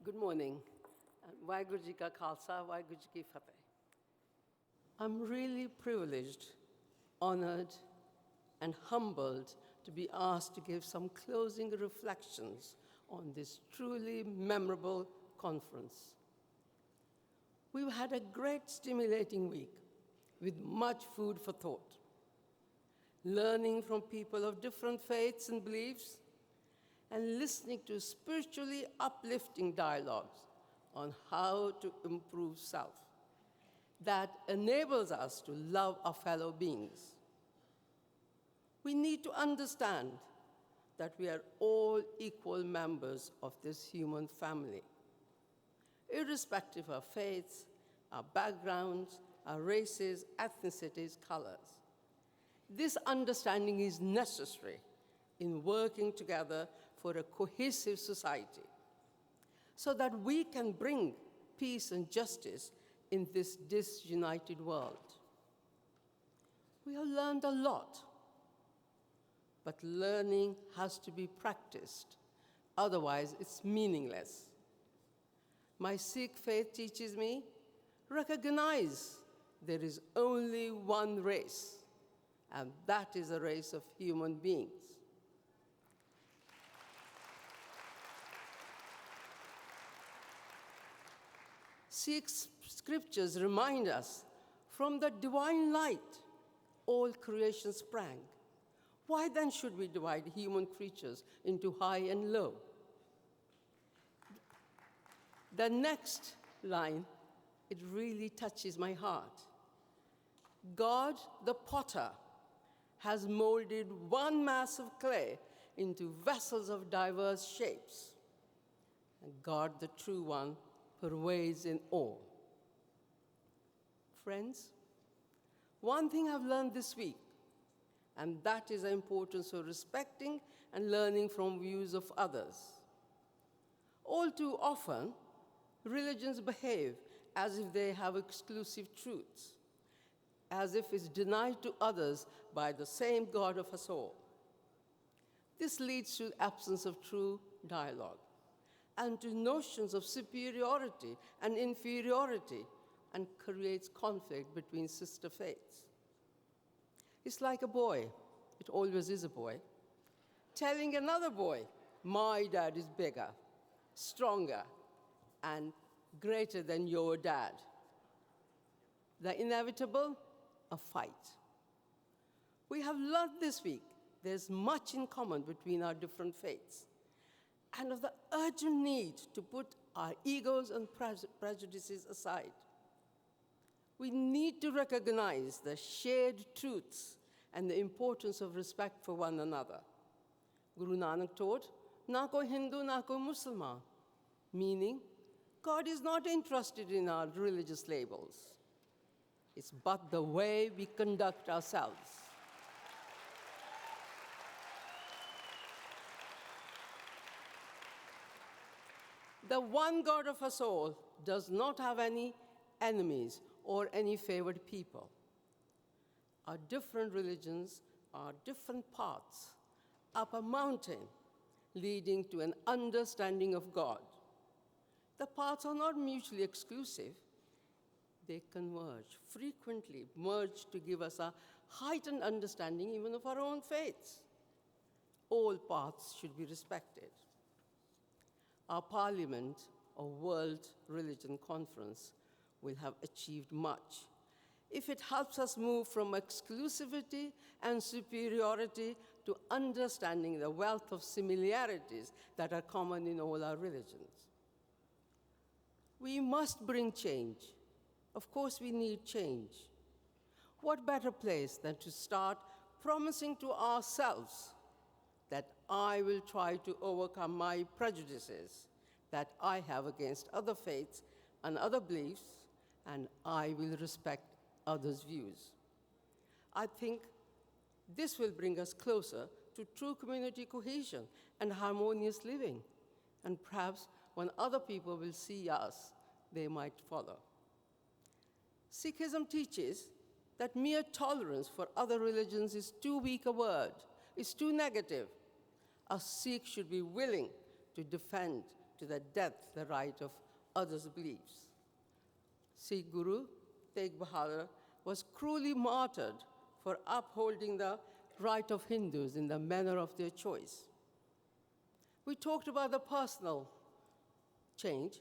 Good morning. Vaheguru Ji Ka Khalsa, Vaheguru Ji Ki Fateh. I'm really privileged, honored, and humbled to be asked to give some closing reflections on this truly memorable conference. We've had a great stimulating week with much food for thought, learning from people of different faiths and beliefs, and listening to spiritually uplifting dialogues on how to improve self that enables us to love our fellow beings. We need to understand that we are all equal members of this human family, irrespective of faiths, our backgrounds, our races, ethnicities, colors. This understanding is necessary in working together for a cohesive society so that we can bring peace and justice in this disunited world. We have learned a lot, but learning has to be practiced. Otherwise, it's meaningless. My Sikh faith teaches me, recognize there is only one race, and that is a race of human beings. Sikh scriptures remind us, from the divine light, all creation sprang. Why then should we divide human creatures into high and low? The next line, it really touches my heart. God, the potter, has molded one mass of clay into vessels of diverse shapes. And God, the true one, pervades in all. Friends, one thing I've learned this week, and that is the importance of respecting and learning from views of others. All too often, religions behave as if they have exclusive truths, as if it's denied to others by the same God of us all. This leads to absence of true dialogue and to notions of superiority and inferiority, and creates conflict between sister faiths. It's like a boy, it always is a boy, telling another boy, my dad is bigger, stronger, and greater than your dad. The inevitable, a fight. We have learned this week there's much in common between our different faiths, and of the urgent need to put our egos and prejudices aside. We need to recognize the shared truths and the importance of respect for one another. Guru Nanak taught, na koi Hindu, na koi Musliman, meaning God is not interested in our religious labels. It's but the way we conduct ourselves. The one God of us all does not have any enemies or any favored people. Our different religions are different paths up a mountain leading to an understanding of God. The paths are not mutually exclusive. They converge, frequently merge to give us a heightened understanding even of our own faiths. All paths should be respected. Our Parliament, or World Religion Conference, will have achieved much if it helps us move from exclusivity and superiority to understanding the wealth of similarities that are common in all our religions. We must bring change. Of course, we need change. What better place than to start promising to ourselves that I will try to overcome my prejudices that I have against other faiths and other beliefs, and I will respect others' views. I think this will bring us closer to true community cohesion and harmonious living, and perhaps when other people will see us, they might follow. Sikhism teaches that mere tolerance for other religions is too weak a word, is too negative. A Sikh should be willing to defend to the death the right of others' beliefs. Sikh Guru Tegh Bahadur was cruelly martyred for upholding the right of Hindus in the manner of their choice. We talked about the personal change.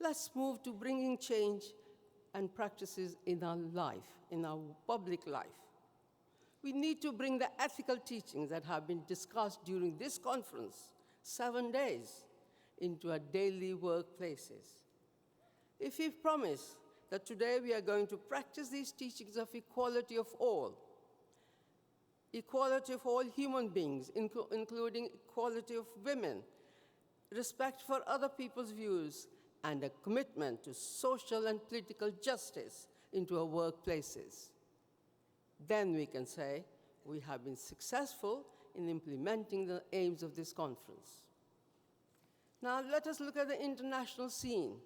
Let's move to bringing change and practices in our life, in our public life. We need to bring the ethical teachings that have been discussed during this conference, 7 days, into our daily workplaces. If we promise that today we are going to practice these teachings of equality of all human beings, including equality of women, respect for other people's views, and a commitment to social and political justice into our workplaces, then we can say we have been successful in implementing the aims of this conference. Now let us look at the international scene.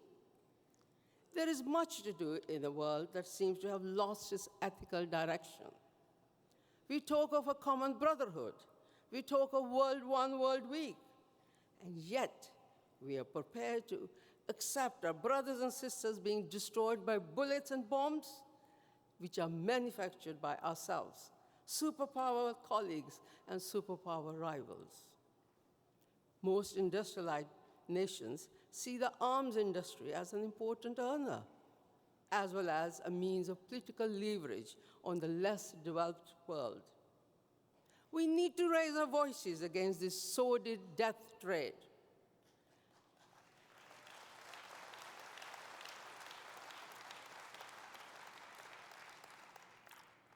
There is much to do in a world that seems to have lost its ethical direction. We talk of a common brotherhood. We talk of One World Week. And yet, we are prepared to accept our brothers and sisters being destroyed by bullets and bombs, which are manufactured by ourselves, superpower colleagues and superpower rivals. Most industrialized nations see the arms industry as an important earner, as well as a means of political leverage on the less developed world. We need to raise our voices against this sordid death trade.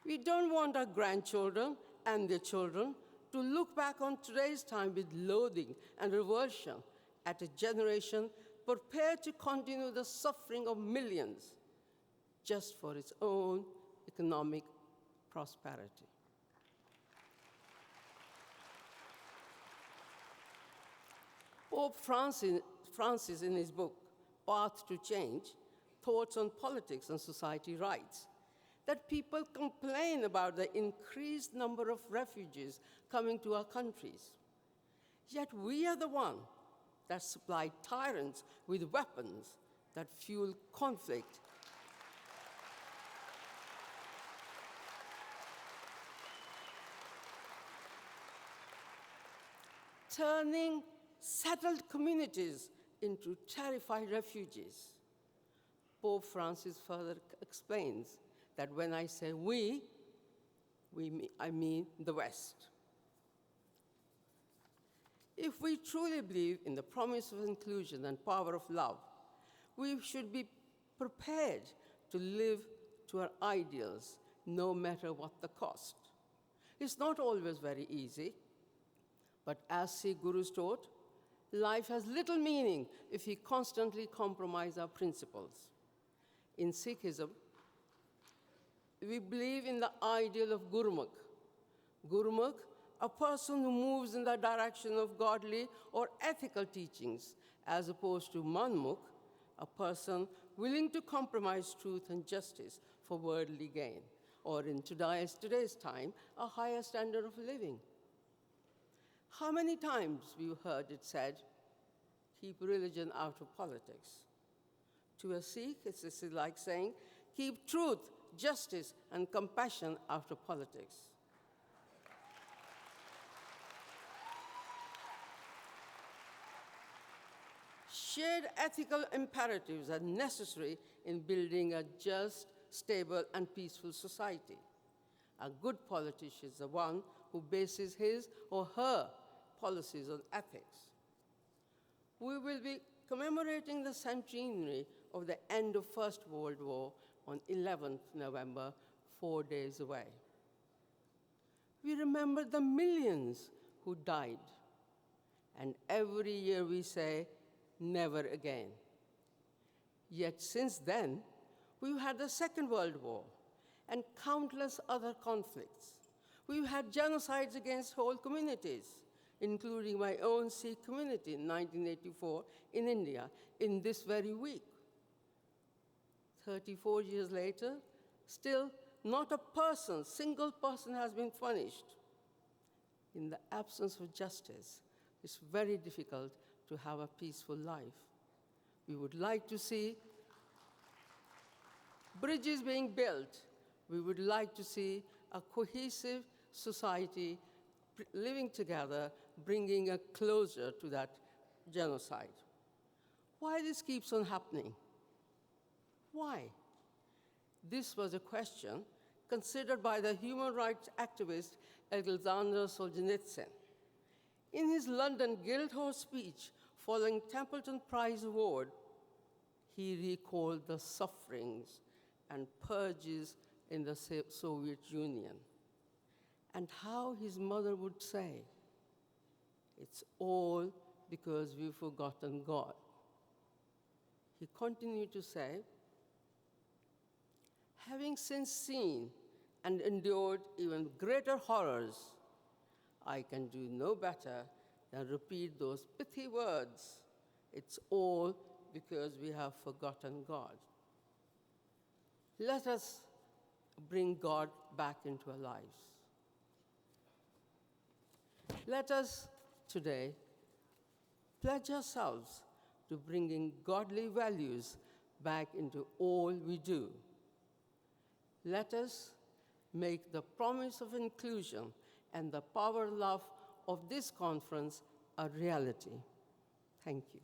We don't want our grandchildren and their children to look back on today's time with loathing and revulsion at a generation prepared to continue the suffering of millions just for its own economic prosperity. Pope Francis, in his book, Path to Change, Thoughts on Politics and Society, writes that people complain about the increased number of refugees coming to our countries. Yet we are the one that supply tyrants with weapons that fuel conflict. Turning settled communities into terrified refugees. Pope Francis further explains that when I say I mean the West. If we truly believe in the promise of inclusion and power of love, we should be prepared to live to our ideals, no matter what the cost. It's not always very easy, but as Sikh Gurus taught, life has little meaning if we constantly compromise our principles. In Sikhism, we believe in the ideal of Gurmukh. Gurmukh, a person who moves in the direction of godly or ethical teachings, as opposed to Manmukh, a person willing to compromise truth and justice for worldly gain, or in today's time, a higher standard of living. How many times we've heard it said, keep religion out of politics? To a Sikh, it's like saying, keep truth, justice, and compassion out of politics. Shared ethical imperatives are necessary in building a just, stable, and peaceful society. A good politician is the one who bases his or her policies on ethics. We will be commemorating the centenary of the end of First World War on 11th November, 4 days away. We remember the millions who died, and every year we say, never again. Yet since then, we've had the Second World War and countless other conflicts. We've had genocides against whole communities, including my own Sikh community in 1984 in India, in this very week. 34 years later, still not a single person has been punished. In the absence of justice, it's very difficult to have a peaceful life. We would like to see bridges being built. We would like to see a cohesive society living together, bringing a closure to that genocide. Why this keeps on happening? Why? This was a question considered by the human rights activist Alexander Solzhenitsyn. In his London Guildhall speech following Templeton Prize Award, he recalled the sufferings and purges in the Soviet Union, and how his mother would say, "It's all because we've forgotten God." He continued to say, "Having since seen and endured even greater horrors, I can do no better than repeat those pithy words, 'It's all because we have forgotten God.'" Let us bring God back into our lives. Let us today pledge ourselves to bringing godly values back into all we do. Let us make the promise of inclusion and the power love of this conference a reality. Thank you.